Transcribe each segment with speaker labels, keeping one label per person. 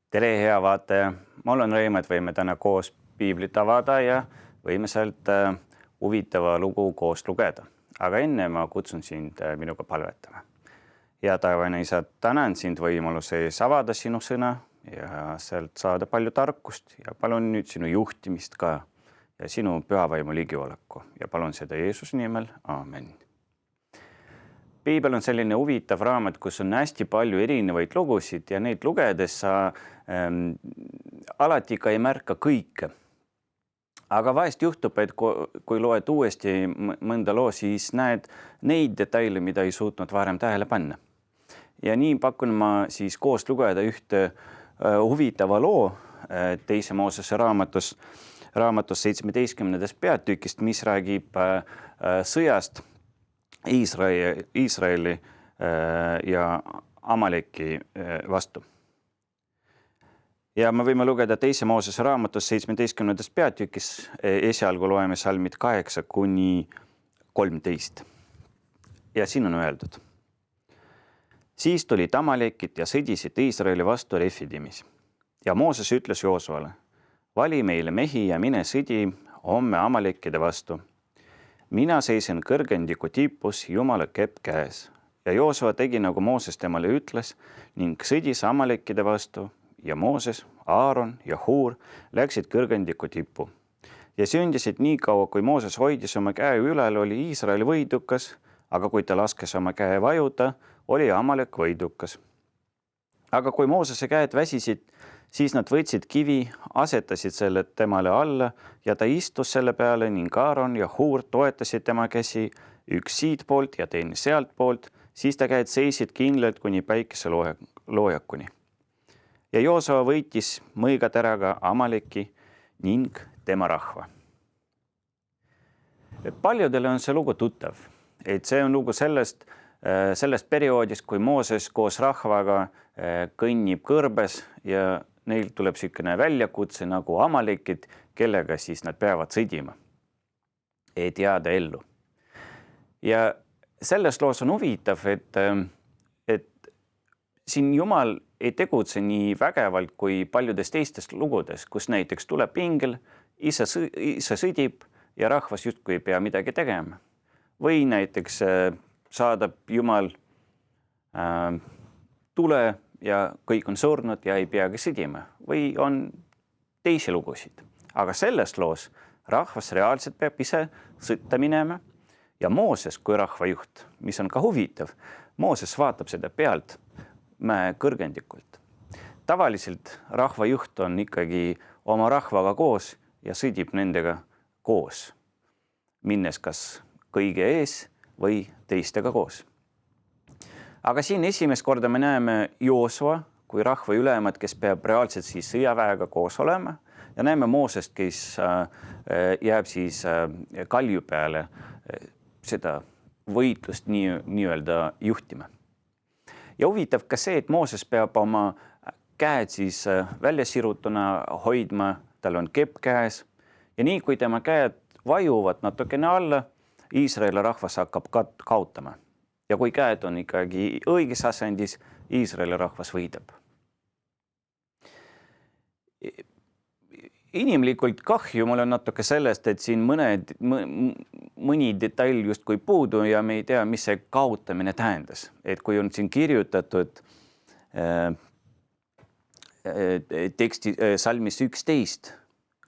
Speaker 1: Tere, hea vaataja! Mul on rõõm, et võime täna koos piiblit avada ja võime sealt huvitava lugu koos lugeda. Aga enne ma kutsun sind minuga palvetama. Ja taevane isa, tänan sind võimaluse ees avada sinu sõna ja sealt saada palju tarkust ja palun nüüd sinu juhtimist ka ja sinu pühavaimu ligioleku ja palun seda Jeesuse nimel. Aamen. Piibel on selline huvitav raamat, kus on hästi palju erinevaid lugusid ja neid lugedes sa alati ka ei märka kõike. Aga vahest juhtub, et kui loed uuesti mõnda loo, siis näed neid detaile, mida ei suutnud varem tähele panna. Ja nii pakun ma siis koos lugeda ühte huvitava loo teise Moosese raamatus 17. peatükist, mis räägib sõjast Iisraeli ja Amaleki vastu. Ja me võime lugeda teise Moosese raamatus 17. peatükis, esialgu loeme salmid 8–13. Ja siin on öeldud. Siis tulid Amalekid ja sõdisid Iisraeli vastu Refidimis. Ja Mooses ütles Joosuale, vali meile mehi ja mine sõdi homme Amalekide vastu. Mina seisen kõrgendiku tipus Jumala kepp käes. Ja Joosua tegi, nagu Mooses temale ütles, ning sõdis Amalekide vastu ja Mooses, Aaron ja Huur läksid kõrgendiku tippu. Ja sündisid nii kaua, kui Mooses hoidis oma käe ülal, oli Iisrael võidukas, aga kui ta laskes oma käe vajuda, oli Amalek võidukas. Aga kui Moosese käed väsisid, siis nad võtsid kivi, asetasid selle temale alla ja ta istus selle peale ning Aaron ja Huur toetasid tema käsi, üks siit poolt ja teine sealt poolt, siis ta käed seisid kindlalt kuni päikese loojakuni. Ja Joosua võitis mõõgateraga Amaleki ning tema rahva. Paljudele on see lugu tuttav, et see on lugu sellest perioodist, kui Mooses koos rahvaga kõnnib kõrbes ja neil tuleb selline väljakutse nagu Amalekid, kellega siis nad peavad sõdima, et jääda ellu. Ja selles loos on huvitav, et siin Jumal ei tegutse nii vägevalt kui paljudes teistes lugudes, kus näiteks tuleb ingel, ise sõdib ja rahvas justkui ei pea midagi tegema. Või näiteks saadab Jumal tule ja kõik on surnud ja ei peagi sõdima. Või on teisi lugusid. Aga selles loos rahvas reaalselt peab ise sõtta minema ja Mooses kui rahvajuht, mis on ka huvitav, Mooses vaatab seda pealt mäe kõrgendikult. Tavaliselt rahvajuht on ikkagi oma rahvaga koos ja sõdib nendega koos, minnes kas kõige ees või teistega koos. Aga siin esimest korda me näeme Joosua kui rahva ülemad, kes peab reaalselt siis sõjaväega koos olema ja näeme Moosest, kes jääb siis kalju peale seda võitlust nii-öelda juhtima. Ja huvitav ka see, et Mooses peab oma käed siis välja sirutuna hoidma, tal on kepp käes ja nii kui tema käed vajuvad natukene alla, Iisraeli rahvas hakkab kaotama. Ja kui käed on ikkagi õiges asendis, Iisraeli rahvas võidab. Inimlikult kahju mul on natuke sellest, et siin mõni detail justkui puudu ja me ei tea, mis see kaotamine tähendas. Et kui on siin kirjutatud teksti salmis 11,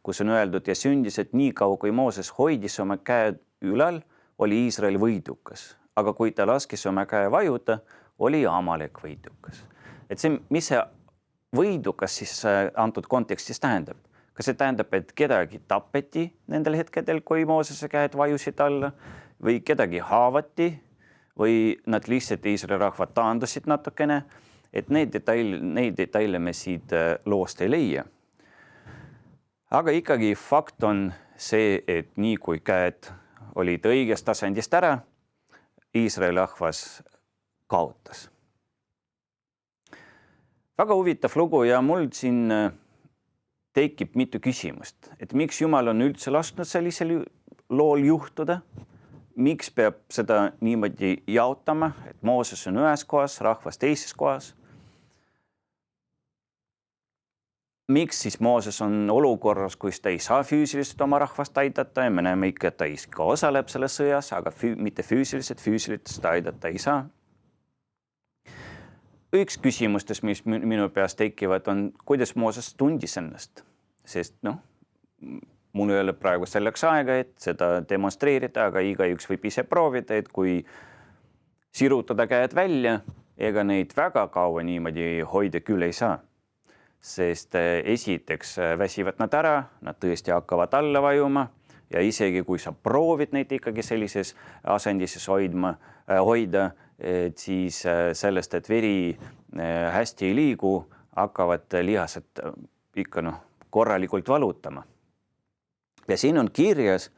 Speaker 1: kus on öeldud ja sündis, et nii kaua kui Mooses hoidis oma käed ülal, oli Iisrael võidukas. Aga kui ta laskis oma käe vajuda, oli Amalek võidukas. Et see, mis see võidukas siis antud kontekstis tähendab? Kas see tähendab, et kedagi tapeti nendel hetkedel, kui Moosese käed vajusid alla või kedagi haavati või nad lihtsalt Iisraeli rahvad taandusid natukene, et neid detaile me siit loost ei leia. Aga ikkagi fakt on see, et nii kui käed olid õigest asendist ära, Iisraeli rahvas kaotas. Väga huvitav lugu ja mul siin tekib mitu küsimust, et miks Jumal on üldse lasknud sellisel lool juhtuda, miks peab seda niimoodi jaotama, et Mooses on ühes kohas, rahvas teises kohas. miks siis Mooses on olukorras, kus ta ei saa füüsiliselt oma rahvast aidata ja me näeme ikka, et ta ka osaleb selles sõjas, aga mitte füüsiliselt ta aidata ei saa. Üks küsimustest, mis minu peas tekivad, on, kuidas Mooses tundis ennast, sest mul ei ole praegu selleks aega, et seda demonstreerida, aga igaüks võib ise proovida, et kui sirutada käed välja, ega neid väga kaua niimoodi hoida küll ei saa. Sest esiteks väsivad nad ära, nad tõesti hakkavad alla vajuma ja isegi kui sa proovid neid ikkagi sellises asendises hoida, et siis sellest, et veri hästi ei liigu, hakkavad lihased ikka korralikult valutama. Ja siin on kirjas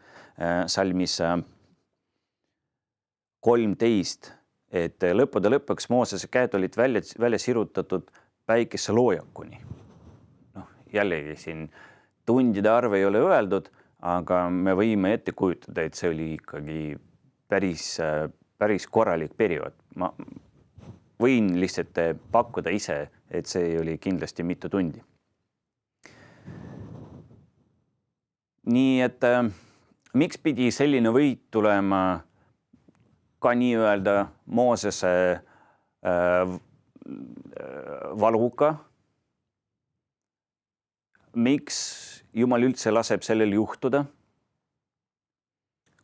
Speaker 1: salmis 13, et lõppude lõpuks Moosese käed olid välja sirutatud päikese loojakuni. Jällegi siin tundide arv ei ole öeldud, aga me võime ette kujutada, et see oli ikkagi päris korralik periood. Ma võin lihtsalt pakkuda ise, et see oli kindlasti mitu tundi. Nii et miks pidi selline võit tulema ka nii-öelda Moosese valuga? Miks Jumal üldse laseb sellel juhtuda?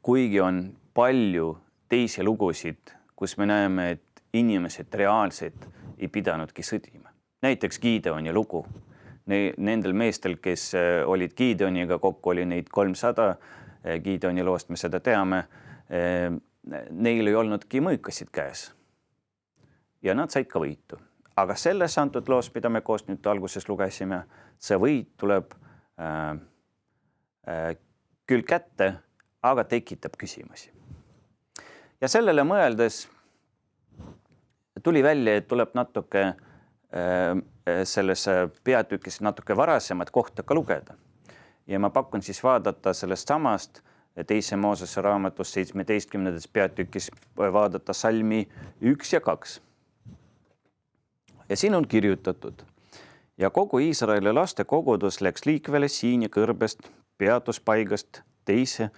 Speaker 1: Kuigi on palju teisi lugusid, kus me näeme, et inimesed reaalselt ei pidanudki sõdima. Näiteks Gideoni lugu. Nendel meestel, kes olid Gideoniga, kokku oli neid 300, Gideoni loost me seda teame, neil ei olnudki mõõkasid käes. Ja nad said ka võitu. Aga selles antud loos, mida me koos nüüd alguses lugesime, see võit tuleb küll kätte, aga tekitab küsimusi. Ja sellele mõeldes tuli välja, et tuleb natuke selles peatükis natuke varasemat kohta ka lugeda. Ja ma pakun siis vaadata sellest samast teise Moosese raamatus 17. peatükis vaadata salmi 1 ja 2. Ja siin on kirjutatud: ja kogu Iisraeli laste kogudus läks liikvele Siini kõrbest peatuspaigast teise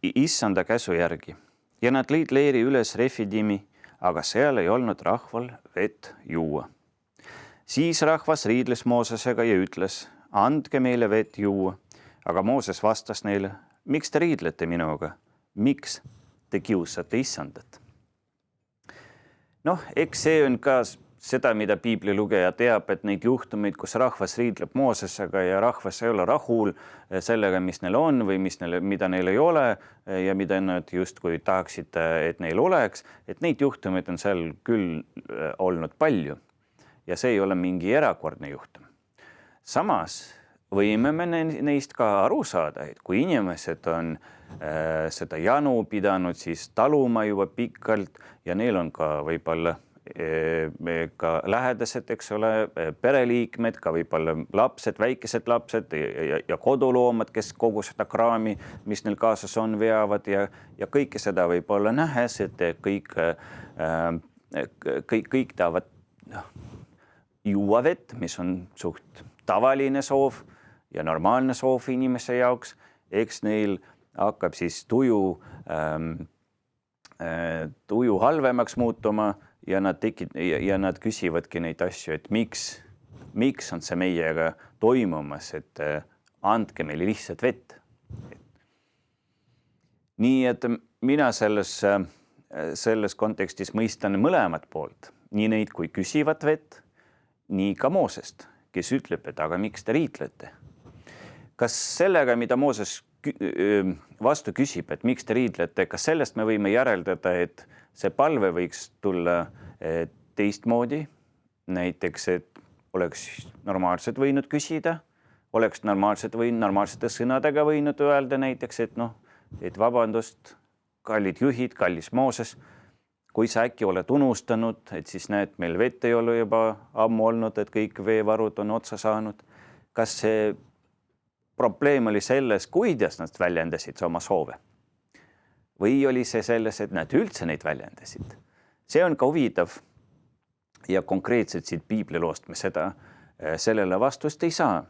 Speaker 1: issanda käsu järgi. Ja nad lõid leeri üles Refidimi, aga seal ei olnud rahval vett juua. Siis rahvas riidles Moosesega ja ütles: andke meile vett juua. Aga Mooses vastas neile: miks te riidlete minuga? Miks te kiusate issandat? Eks see on ka seda, mida piibli lugeja teab, et neid juhtumeid, kus rahvas riidleb Moosesega ja rahvas ei ole rahul sellega, mis neil on või mida neil ei ole ja mida nad justkui tahaksid, et neil oleks, et neid juhtumeid on seal küll olnud palju ja see ei ole mingi erakordne juhtum. Samas võime me neist ka aru saada, et kui inimesed on seda janu pidanud siis taluma juba pikalt ja neil on ka võib-olla ka lähedased, eks ole, pereliikmed, ka võib-olla lapsed, väikesed lapsed ja koduloomad, kes kogu seda kraami, mis neil kaasas on, veavad ja kõike seda võib-olla nähes, et kõik tahavad juua vett, mis on suht tavaline soov ja normaalne soov inimese jaoks, eks neil hakkab siis tuju halvemaks muutuma ja nad küsivadki neid asju, et miks on see meiega toimumas, et andke meile lihtsalt vett. Nii et mina selles kontekstis mõistan mõlemat poolt, nii neid, kui küsivad vett, nii ka Moosest, kes ütleb, et aga miks te riidlete? Kas sellega, mida Mooses vastu küsib, et miks te riidlete, kas sellest me võime järeldada, et see palve võiks tulla teistmoodi, näiteks, et oleks normaalselt võinud küsida, oleks normaalsete sõnadega võinud öelda näiteks, et vabandust, kallid juhid, kallis Mooses, kui sa äkki oled unustanud, et siis näed, meil vett ei ole juba ammu olnud, et kõik veevarud on otsa saanud. Kas see probleem oli selles, kuidas nad väljendasid oma soove? Või oli see selles, et nad üldse neid väljendasid? See on ka huvitav ja konkreetselt siit piibliloost me seda sellele vastust ei saa.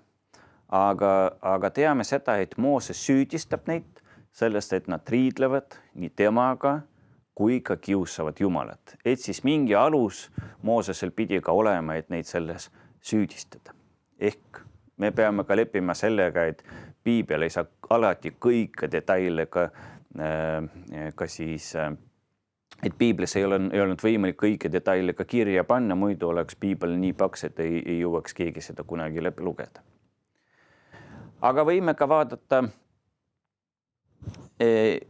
Speaker 1: Aga teame seda, et Mooses süüdistab neid sellest, et nad riidlevad nii temaga kui ka kiusavad Jumalat. Et siis mingi alus Moosesel pidi ka olema, et neid selles süüdistada. Ehk me peame ka leppima sellega, et piibel ei saa alati kõike detaile ka siis, et piiblis ei olnud võimalik kõike detaile ka kirja panna, muidu oleks piibel nii paks, et ei jõuaks keegi seda kunagi läbi lugeda. Aga võime ka vaadata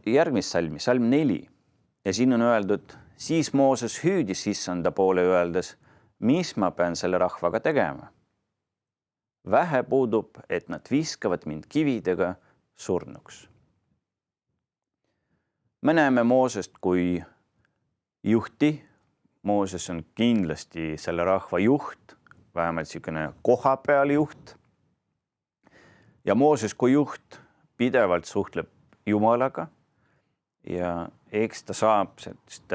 Speaker 1: järgmist salmi, salm 4. Ja siin on öeldud, siis Mooses hüüdis issanda poole öeldes, mis ma pean selle rahvaga tegema? Vähe puudub, et nad viskavad mind kividega surnuks. Me näeme Moosest kui juhti. Mooses on kindlasti selle rahva juht, vähemalt selline kohapeal juht. Ja Mooses kui juht pidevalt suhtleb Jumalaga ja eks ta saab sellist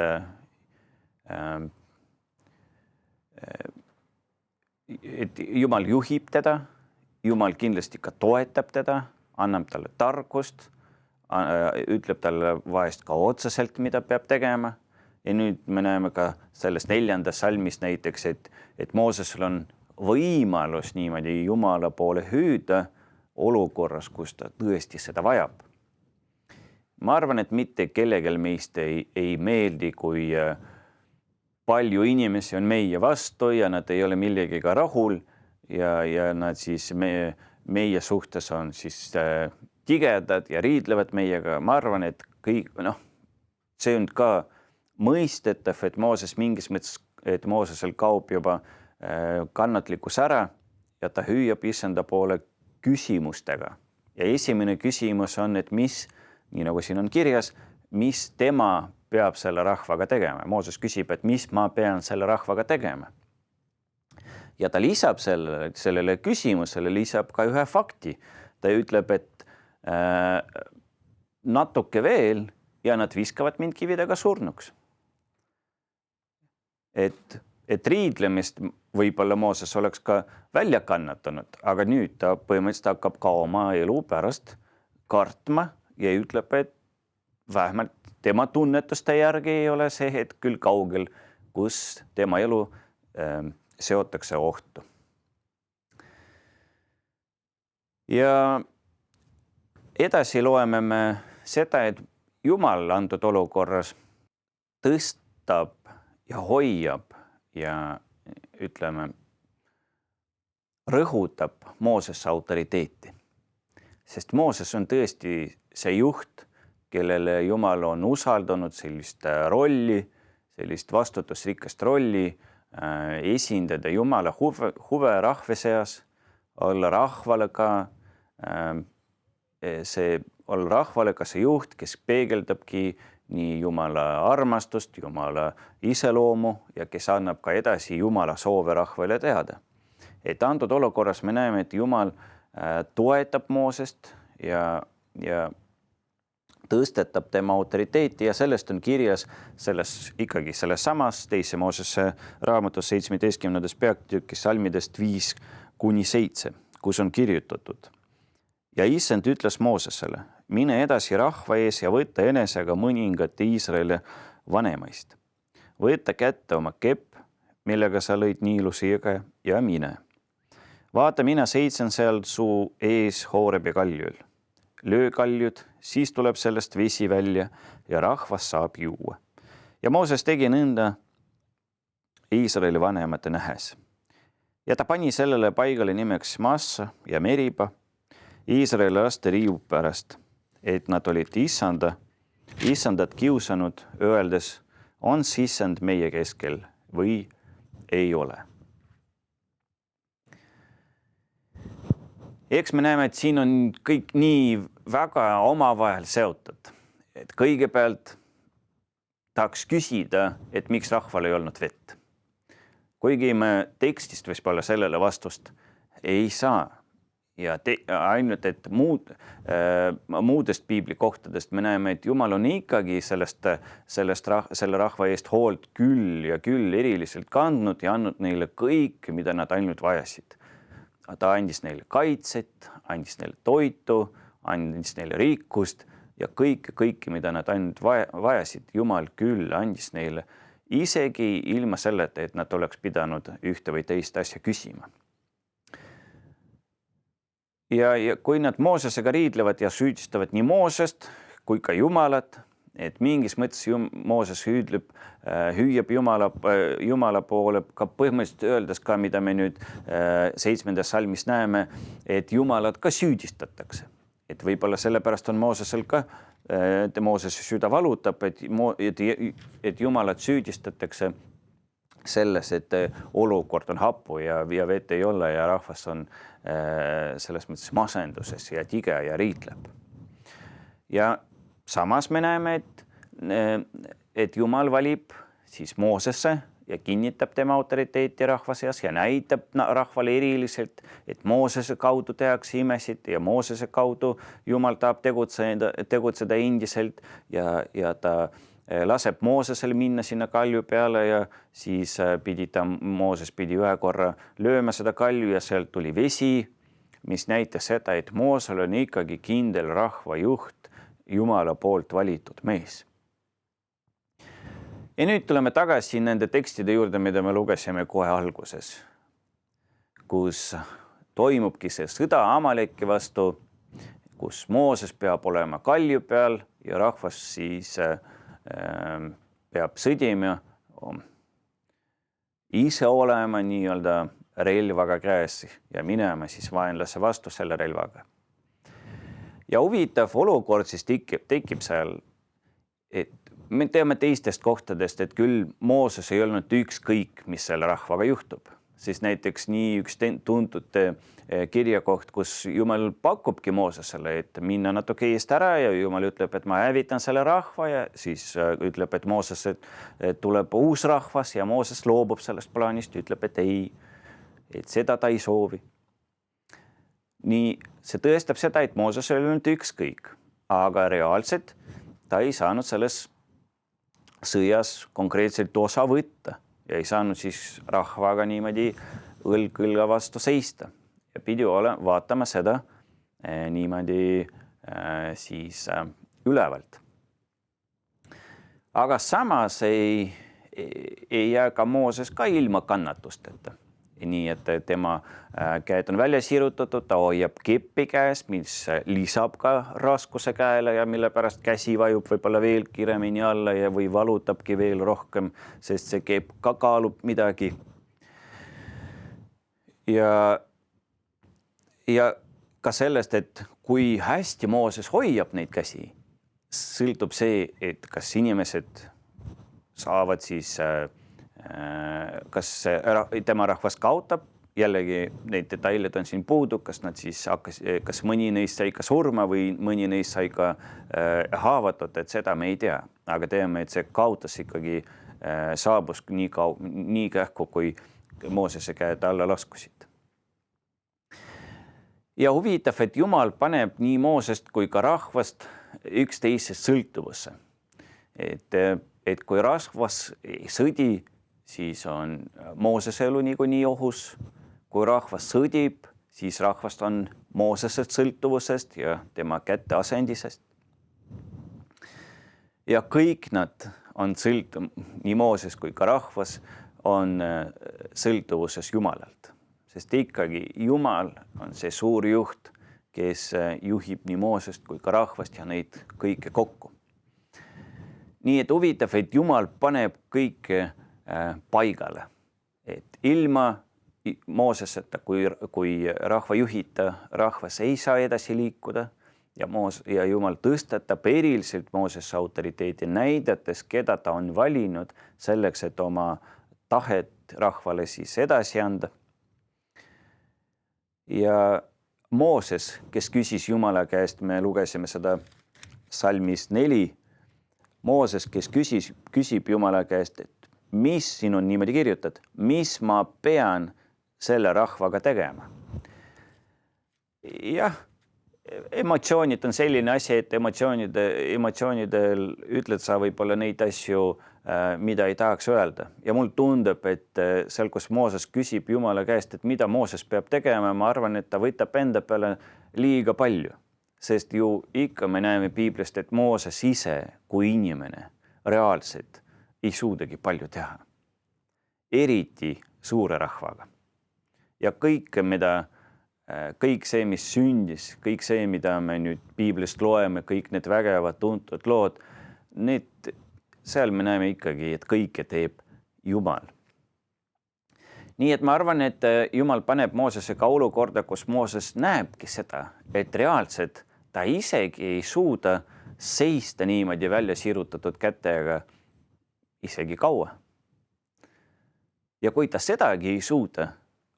Speaker 1: et Jumal juhib teda, Jumal kindlasti ka toetab teda, annab talle tarkust, ütleb talle vahest ka otseselt, mida peab tegema. Ja nüüd me näeme ka sellest 4. salmist näiteks, et Moosesel on võimalus niimoodi Jumala poole hüüda olukorras, kus ta tõesti seda vajab. Ma arvan, et mitte kellegel meist ei meeldi, kui palju inimesi on meie vastu ja nad ei ole millegiga rahul ja nad siis meie suhtes on siis tigedad ja riidlevad meiega. Ma arvan, et see on ka mõistetav, et Mooses mingis mõttes, et Moosesel kaob juba kannatlikkus ära ja ta hüüab issanda poole küsimustega. Ja esimene küsimus on, et mis, nii nagu siin on kirjas, mis tema peab selle rahvaga tegema. Mooses küsib, et mis ma pean selle rahvaga tegema. Ja ta lisab sellele küsimusele lisab ka ühe fakti. Ta ütleb, et natuke veel ja nad viskavad mind kividega surnuks. Et riidlemist võib-olla Mooses oleks ka välja kannatanud, aga nüüd ta põhimõtteliselt hakkab ka oma elu pärast kartma ja ütleb, et vähemalt tema tunnetuste järgi ei ole see hetk küll kaugel, kus tema elu seotakse ohtu. Ja edasi loeme me seda, et Jumal antud olukorras tõstab ja hoiab ja ütleme, rõhutab Moosesse autoriteeti. Sest Mooses on tõesti see juht, kellele Jumal on usaldanud sellist rolli, sellist vastutusrikast rolli, esindada Jumala huve rahva seas, olla rahvale ka see juht, kes peegeldabki nii Jumala armastust, Jumala iseloomu ja kes annab ka edasi Jumala soove rahvale teada. Et antud olukorras me näeme, et Jumal toetab Moosest ja tõstetab tema autoriteeti ja sellest on kirjas ikkagi selles samas 2. Moosese raamatus 17. peatükis salmidest 5-7, kus on kirjutatud. Ja issand ütles Moosesele, mine edasi rahva ees ja võtta enesega mõningate Iisraeli vanemaist. Võtta kätte oma kepp, millega sa lõid Niiluse jõge ja mine. Vaata, mina seitsen seal su ees Hoorebi kaljul. Löö kaljud, siis tuleb sellest vesi välja ja rahvas saab juua. Ja Mooses tegi nõnda Iisraeli vanemate nähes. Ja ta pani sellele paigale nimeks Massa ja Meriba, Iisraeli laste riiu pärast, et nad olid issandat kiusanud, öeldes, on issand meie keskel või ei ole. Eks me näeme, et siin on kõik nii väga omavahel seotud. Et kõigepealt tahaks küsida, et miks rahval ei olnud vett. Kuigi me tekstist võib-olla sellele vastust ei saa. ja ainult, et muudest piiblikohtadest me näeme, et Jumal on ikkagi selle rahva eest hoolt küll ja küll eriliselt kandnud ja andnud neile kõike, mida nad ainult vajasid. Ta andis neile kaitset, andis neile toitu, andis neile rikkust ja kõike, mida nad ainult vajasid. Jumal küll andis neile, isegi ilma selleta, et nad oleks pidanud ühte või teist asja küsima. Ja kui nad Moosesega riidlevad ja süüdistavad nii Moosest kui ka Jumalat, et mingis mõttes Mooses hüüab Jumala poole, ka põhimõtteliselt öeldes ka, mida me nüüd 7. salmis näeme, et Jumalat ka süüdistatakse. Et võib-olla sellepärast on Moosesel ka, Moosese süda valutab, et Jumalat süüdistatakse selles, et olukord on hapu ja vett ei ole ja rahvas on selles mõttes masenduses ja tige ja riitleb. Ja samas me näeme, et Jumal valib siis Moosesse ja kinnitab tema autoriteeti rahva seas ja näitab rahvale eriliselt, et Moosese kaudu tehakse imesid ja Moosese kaudu Jumal tahab tegutseda endiselt ja ta laseb Moosesel minna sinna kalju peale ja siis Mooses pidi ühe korra lööma seda kalju ja sealt tuli vesi, mis näitas seda, et Moosel on ikkagi kindel rahva juht, Jumala poolt valitud mees. Ja nüüd tuleme tagasi nende tekstide juurde, mida me lugesime kohe alguses, kus toimubki see sõda Amaleki vastu, kus Mooses peab olema kalju peal ja rahvas siis peab sõdima, ise olema nii-öelda relvaga käes ja minema siis vaenlase vastu selle relvaga. Ja huvitav olukord siis tekib seal, et me teame teistest kohtadest, et küll Mooses ei olnud ükskõik, mis selle rahvaga juhtub. Siis näiteks nii üks tuntud kirjakoht, kus Jumal pakubki Moosesele, et minna natuke eest ära ja Jumal ütleb, et ma hävitan selle rahva ja siis ütleb, et Mooses tuleb uus rahvas ja Mooses loobub sellest plaanist, ütleb, et ei, et seda ta ei soovi. Nii see tõestab seda, et Mooses oli olnud ükskõik, aga reaalselt ta ei saanud selles sõjas konkreetselt osa võtta ja ei saanud siis rahvaga niimoodi õlg õlga vastu seista ja pidi vaatama seda niimoodi siis ülevalt. Aga samas ei jää ka Mooses ka ilma kannatusteta. Nii, et tema käed on välja sirutatud, ta hoiab keppi käes, mis lisab ka raskuse käele ja mille pärast käsi vajub võib-olla veel kiremini alla ja või valutabki veel rohkem, sest see kepp ka kaalub midagi. Ja ka sellest, et kui hästi Mooses hoiab neid käsi, sõltub see, et kas inimesed saavad siis kas tema rahvas kaotab, jällegi neid detailid on siin puudu, kas nad siis kas mõni neist sai ka surma või mõni neist sai ka haavatud, et seda me ei tea. Aga teame, et see kaotas ikkagi saabus nii kähku, kui Moosese käed alla laskusid. Ja huvitav, et Jumal paneb nii Moosest kui ka rahvast üksteisest sõltuvusse. Et kui rahvas ei sõdi, siis on Moosese elu niikuinii ohus. Kui rahvas sõdib, siis rahvast on Moosesest sõltuvusest ja tema kätte asendisest. Ja kõik nad on nii Mooses kui ka rahvas on sõltuvuses Jumalalt. Sest ikkagi Jumal on see suur juht, kes juhib nii Moosest kui ka rahvast ja neid kõike kokku. Nii et huvitav, et Jumal paneb kõike paigale, et ilma Mooseseta, kui rahva juhita, rahvas ei saa edasi liikuda ja Jumal tõstatab eriliselt Moosesse autoriteedi näidates, keda ta on valinud selleks, et oma tahet rahvale siis edasi anda. Ja Mooses, kes küsis Jumala käest, me lugesime seda salmis 4, Mooses, kes küsib Jumala käest, et mis siin on niimoodi kirjutad, mis ma pean selle rahvaga tegema. jah, emotsioonid on selline asi, et emotsioonidel ütled sa võib-olla neid asju, mida ei tahaks öelda. Ja mul tundub, et seal, kus Mooses küsib Jumala käest, et mida Mooses peab tegema, ma arvan, et ta võtab enda peale liiga palju. Sest ju ikka me näeme Piiblist, et Mooses ise kui inimene reaalselt ei suudagi palju teha. Eriti suure rahvaga. Ja kõik see, mis sündis, kõik see, mida me nüüd Piiblist loeme, kõik need vägevad tuntud lood, seal me näeme ikkagi, et kõike teeb Jumal. Nii et ma arvan, et Jumal paneb Moosesega olukorda, kus Mooses näebki seda, et reaalselt ta isegi ei suuda seista niimoodi välja sirutatud kätega isegi kaua. Ja kui ta sedagi ei suuda,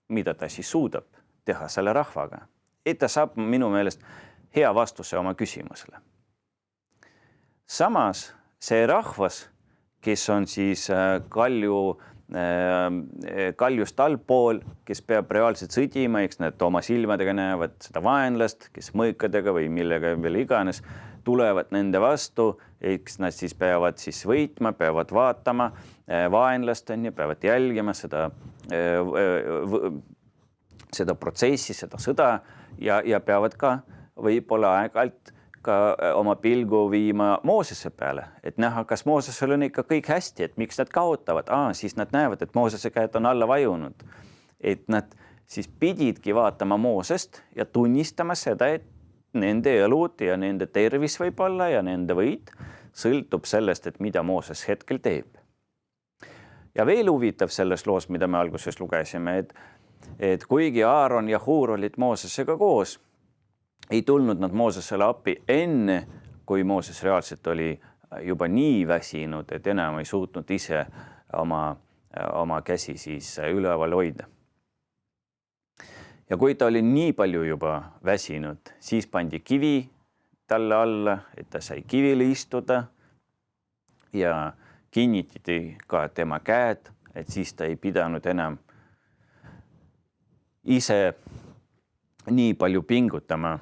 Speaker 1: mida ta siis suudab teha selle rahvaga, et ta saab minu meelest hea vastuse oma küsimusele. Samas see rahvas, kes on siis kaljust allpool, kes peab reaalselt sõdima, eks nad oma silmadega näevad seda vaenlast, kes mõõkadega või millega veel iganes tulevad nende vastu, eks nad siis peavad siis võitma, peavad vaatama vaenlast, peavad jälgima seda protsessi, seda sõda ja peavad ka võib-olla aeg-ajalt ka oma pilgu viima Moosese peale, et näha, kas Moosesel on ikka kõik hästi, et miks nad kaotavad. Siis nad näevad, et Moosese käed on alla vajunud. Et nad siis pididki vaatama Moosest ja tunnistama seda, et nende elud ja nende tervis võib-olla ja nende võit sõltub sellest, et mida Mooses hetkel teeb. Ja veel huvitav selles loos, mida me alguses lugesime, et kuigi Aaron ja Huur olid Moosesega koos, ei tulnud nad Moosesele appi enne, kui Mooses reaalselt oli juba nii väsinud, et enam ei suutnud ise oma käsi siis üleval hoida. Ja kui ta oli nii palju juba väsinud, siis pandi kivi talle alla, et ta sai kivile istuda ja kinnitati ka tema käed, et siis ta ei pidanud enam ise nii palju pingutama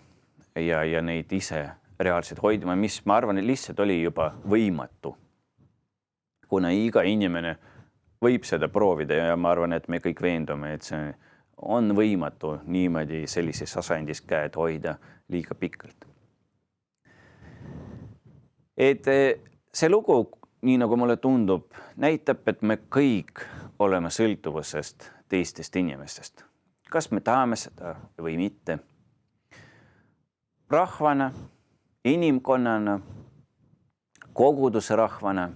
Speaker 1: ja neid ise reaalselt hoidma, mis ma arvan, et lihtsalt oli juba võimatu. Kuna iga inimene võib seda proovida ja ma arvan, et me kõik veendume, et see on võimatu niimoodi sellises asendis käed hoida liiga pikalt. Et see lugu, nii nagu mulle tundub, näitab, et me kõik oleme sõltuvusest teistest inimestest. Kas me tahame seda või mitte? Rahvana, inimkonnana, koguduse rahvana,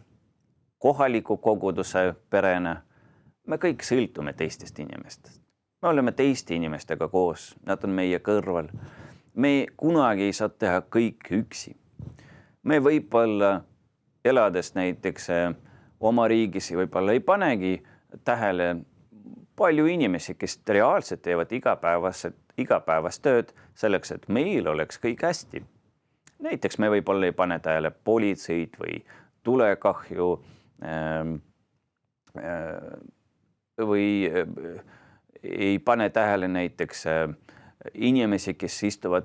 Speaker 1: kohaliku koguduse perena, me kõik sõltume teistest inimestest. Me oleme teiste inimestega koos, nad on meie kõrval. Me kunagi ei saa teha kõik üksi. Me võib-olla elades näiteks oma riigis võib-olla ei panegi tähele palju inimesi, kes reaalselt teevad igapäevast tööd selleks, et meil oleks kõik hästi. Näiteks me võib-olla ei pane tähele politseid või tulekahju või ei pane tähele näiteks inimesi, kes istuvad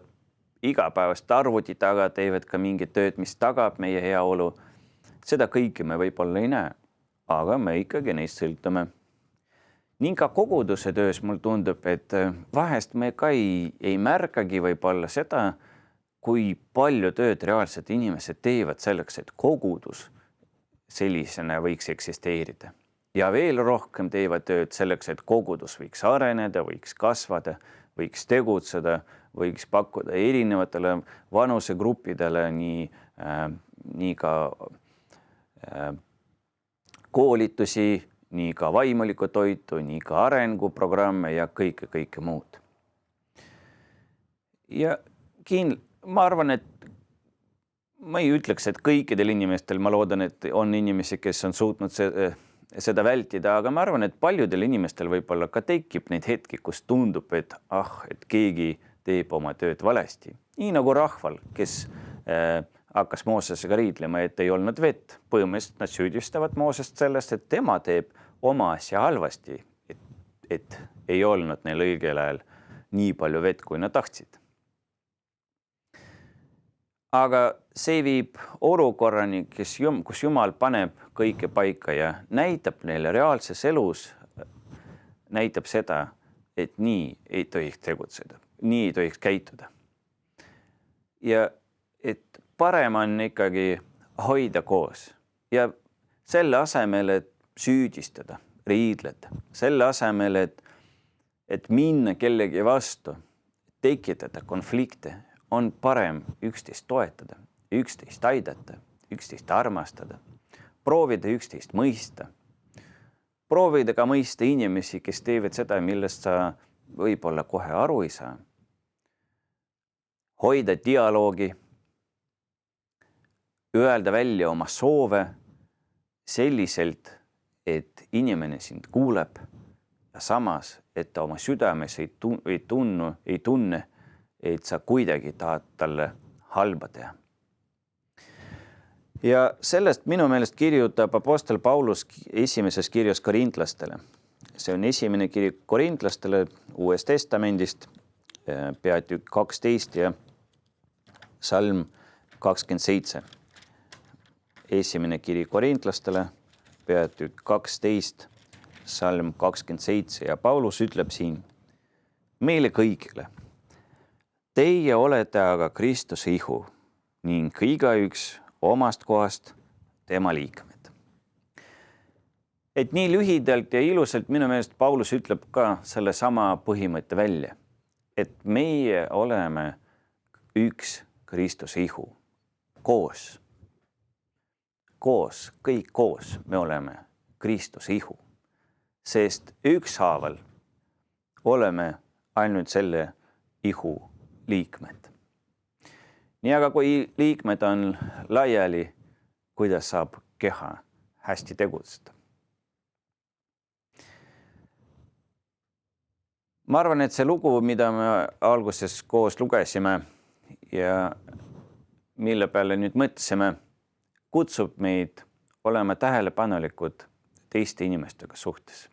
Speaker 1: igapäevast arvuti taga, teevad ka mingit tööd, mis tagab meie heaolu. Seda kõike me võib-olla ei näe, aga me ikkagi neist sõltume. Ning ka koguduse töös mul tundub, et vahest me ka ei märkagi võib-olla seda, kui palju tööd reaalselt inimesed teevad selleks, et kogudus sellisena võiks eksisteerida. Ja veel rohkem teevad tööd selleks, et kogudus võiks areneda, võiks kasvada, võiks tegutseda, võiks pakkuda erinevatele vanusegruppidele nii ka koolitusi, nii ka vaimulikku toitu, nii ka arenguprogramme ja kõike muud. Ja ma arvan, et ma ei ütleks, et kõikidel inimestel, ma loodan, et on inimesi, kes on suutnud seda vältida, aga ma arvan, et paljudel inimestel võib-olla ka tekib neid hetki, kus tundub, et keegi teeb oma tööd valesti. Nii nagu rahval, kes hakkas Moosesega riidlema, et ei olnud vett. Põhimõtteliselt nad süüdistavad Moosest sellest, et tema teeb oma asja halvasti, et ei olnud neil õigel ajal nii palju vett, kui nad tahtsid. Aga see viib olukorrani, kus Jumal paneb kõike paika ja näitab neile reaalses elus, näitab seda, et nii ei tohiks tegutseda, nii ei tohiks käituda. Ja et parem on ikkagi hoida koos ja selle asemel, et süüdistada, riidleda, selle asemel, et minna kellegi vastu, tekitada konflikte, on parem üksteist toetada, üksteist aidata, üksteist armastada, proovida üksteist mõista. Proovida ka mõista inimesi, kes teevad seda, millest sa võib-olla kohe aru ei saa. Hoida dialoogi, öelda välja oma soove selliselt, et inimene sind kuuleb ja samas, et ta oma südames ei tunne, et sa kuidagi tahad talle halba teha. Ja sellest minu meelest kirjutab apostel Paulus esimeses kirjas korintlastele. See on esimene kiri korintlastele Uuest Testamendist, peatükk 12 ja salm 27. Esimene kiri korintlastele, peatükk 12, salm 27 ja Paulus ütleb siin meile kõigile. Teie olete aga Kristuse ihu ning igaüks omast kohast tema liikmed. Et nii lühidalt ja ilusalt minu meelest Paulus ütleb ka selle sama põhimõtte välja, et meie oleme üks Kristuse ihu, koos, kõik koos me oleme Kristuse ihu, sest ükshaaval oleme ainult selle ihu liikmed. Nii aga kui liikmed on laiali, kuidas saab keha hästi tegutseda? Ma arvan, et see lugu, mida me alguses koos lugesime ja mille peale nüüd mõtlesime, kutsub meid olema tähelepanelikud teiste inimestega suhtes.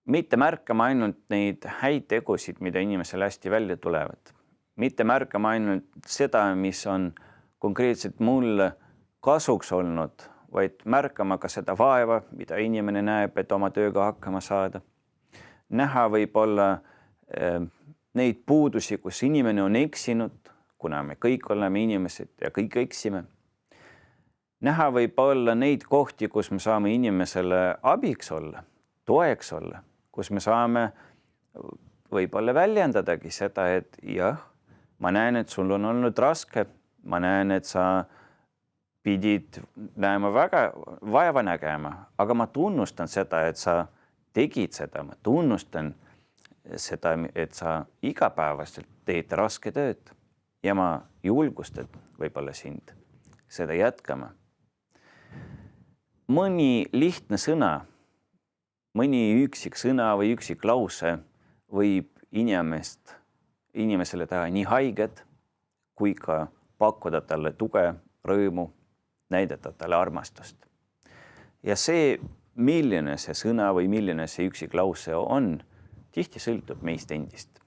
Speaker 1: Mitte märkama ainult neid häid tegusid, mida inimesel hästi välja tulevad. Mitte märkama ainult seda, mis on konkreetselt mulle kasuks olnud, vaid märkama ka seda vaeva, mida inimene näeb, et oma tööga hakkama saada. Näha võib olla neid puudusi, kus inimene on eksinud, kuna me kõik oleme inimesed ja kõik eksime. Näha võib olla neid kohti, kus me saame inimesele abiks olla, toeks olla, kus me saame võib-olla väljendadagi seda, et jah, ma näen, et sul on olnud raske, ma näen, et sa pidid näema väga vaeva nägema, aga ma tunnustan seda, et sa tegid seda, ma tunnustan seda, et sa igapäevaselt teed raske tööd ja ma julgustan võib-olla sind seda jätkama. Mõni lihtne sõna, mõni üksik sõna või üksik lause võib inimesele teha nii haiget, kui ka pakkuda talle tuge, rõõmu, näidata talle armastust. Ja see, milline see sõna või milline see üksik lause on, tihti sõltub meist endist.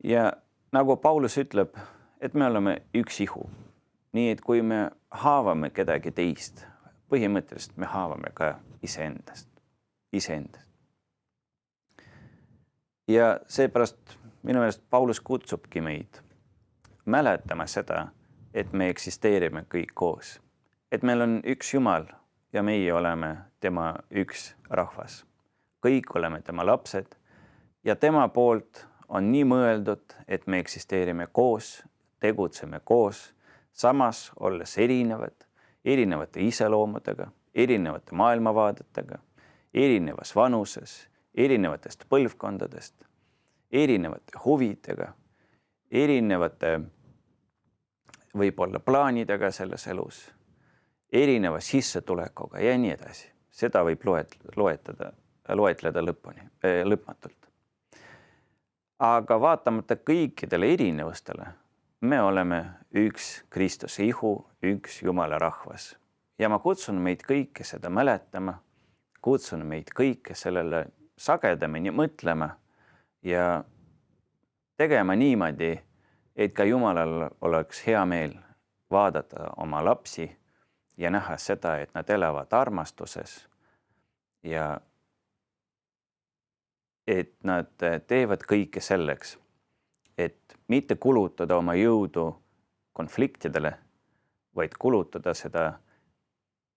Speaker 1: Ja nagu Paulus ütleb, et me oleme üks ihu. Nii et kui me haavame kedagi teist, põhimõtteliselt me haavame ka iseendast. Ja seepärast minu meelest Paulus kutsubki meid mäletama seda, et me eksisteerime kõik koos. Et meil on üks Jumal ja meie oleme tema üks rahvas. Kõik oleme tema lapsed ja tema poolt on nii mõeldud, et me eksisteerime koos, tegutseme koos, samas olles erinevate iseloomudega, erinevate maailmavaadetega, erinevas vanuses, erinevatest põlvkondadest, erinevate huvidega, erinevate võib-olla plaanidega selles elus, erineva sissetulekuga ja nii edasi. Seda võib loetleda lõpmatult. Aga vaatamata kõikidele erinevustele, me oleme üks Kristuse ihu, üks Jumala rahvas. Ja ma kutsun meid kõike seda mäletama, kutsun meid kõike sellele sagedamini mõtlema ja tegema niimoodi, et ka Jumalal oleks hea meel vaadata oma lapsi ja näha seda, et nad elavad armastuses ja et nad teevad kõike selleks, et mitte kulutada oma jõudu konfliktidele, vaid kulutada seda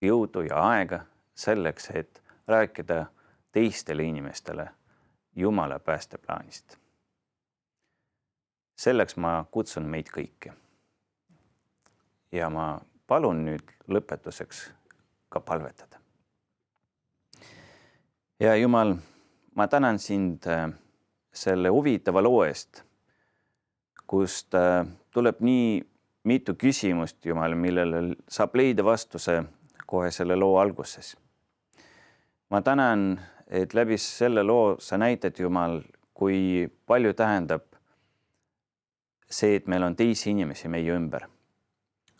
Speaker 1: jõudu ja aega selleks, et rääkida teistele inimestele Jumala päästeplaanist. Selleks ma kutsun meid kõiki. Ja ma palun nüüd lõpetuseks ka palvetada. Ja Jumal, ma tänan sind selle huvitava loo eest, kust tuleb nii mitu küsimust, Jumal, millele saab leida vastuse kohe selle loo alguses. Ma tänan, et läbi selle loo sa näitad, Jumal, kui palju tähendab see, et meil on teisi inimesi meie ümber.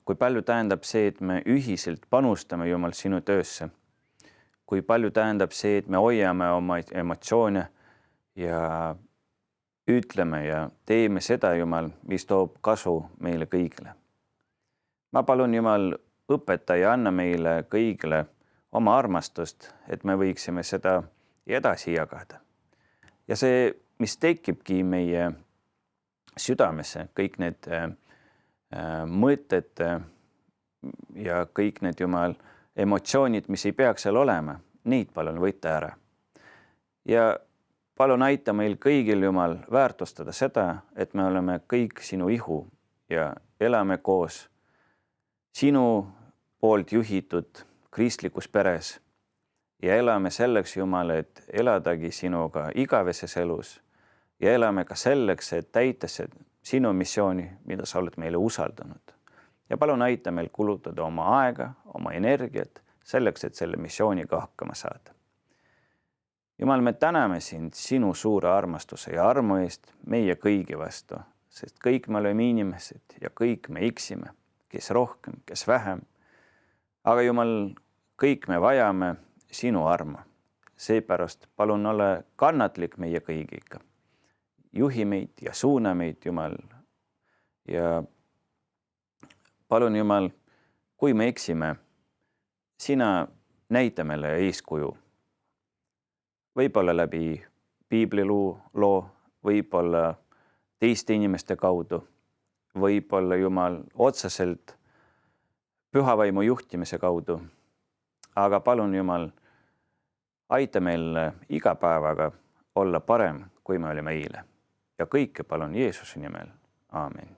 Speaker 1: Kui palju tähendab see, et me ühiselt panustame, Jumal, sinu töösse. Kui palju tähendab see, et me hoiame oma emotsioone ja ütleme ja teeme seda, Jumal, mis toob kasu meile kõigile. Ma palun, Jumal, õpeta ja anna meile kõigile oma armastust, et me võiksime seda edasi jagada. Ja see, mis tekibki meie südamesse, kõik need mõtted ja kõik need, Jumal, emotsioonid, mis ei peaks seal olema, neid palun võtta ära. Ja palun aita meil kõigil, Jumal, väärtustada seda, et me oleme kõik sinu ihu ja elame koos sinu poolt juhitud kristlikus peres ja elame selleks, Jumal, et eladagi sinuga igaveses elus ja elame ka selleks, et täita sinu missiooni, mida sa oled meile usaldanud. Ja palun aita meil kulutada oma aega, oma energiat selleks, et selle missiooniga hakkama saada. Jumal, me täname sind sinu suure armastuse ja armu eest meie kõigi vastu, sest kõik me oleme inimesed ja kõik me eksime, kes rohkem, kes vähem. Aga Jumal, kõik me vajame sinu armu. Seepärast palun ole kannatlik meie kõigiga. Juhi meid ja suuna meid, Jumal. Ja palun, Jumal, kui me eksime, sina näita meile eeskuju. Võib-olla läbi piibliloo, võib-olla teiste inimeste kaudu, võib-olla, Jumal, otseselt pühavaimu juhtimise kaudu. Aga palun, Jumal, aita meil iga päevaga olla parem, kui me olime eile. Ja kõike palun Jeesuse nimel. Aamen.